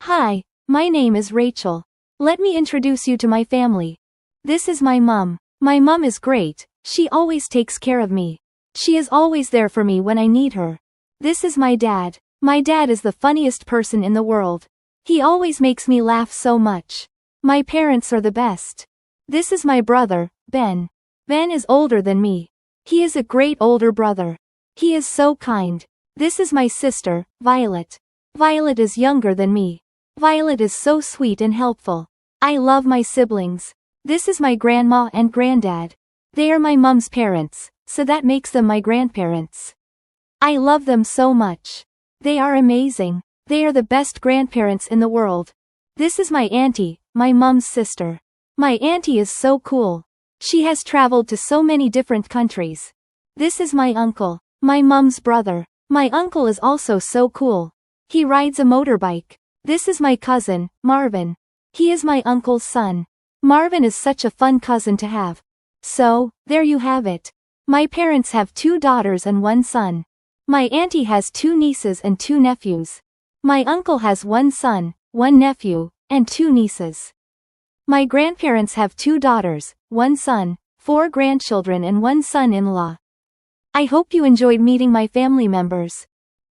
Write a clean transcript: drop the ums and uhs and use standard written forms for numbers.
Hi, my name is Rachel. Let me introduce you to my family. This is my mum. My mum is great, she always takes care of me. She is always there for me when I need her. This is my dad. My dad is the funniest person in the world. He always makes me laugh so much. My parents are the best. This is my brother, Ben. Ben is older than me. He is a great older brother. He is so kind. This is my sister, Violet. Violet is younger than me. Violet is so sweet and helpful. I love my siblings. This is my grandma and granddad. They are my mum's parents, so that makes them my grandparents. I love them so much. They are amazing. They are the best grandparents in the world. This is my auntie, my mum's sister. My auntie is so cool. She has traveled to so many different countries. This is my uncle, my mum's brother. My uncle is also so cool. He rides a motorbike. This is my cousin, Marvin. He is my uncle's son. Marvin is such a fun cousin to have. So, there you have it. My parents have 2 daughters and 1 son. My auntie has 2 nieces and 2 nephews. My uncle has 1 son, 1 nephew, and 2 nieces. My grandparents have 2 daughters, 1 son, 4 grandchildren and 1 son-in-law. I hope you enjoyed meeting my family members.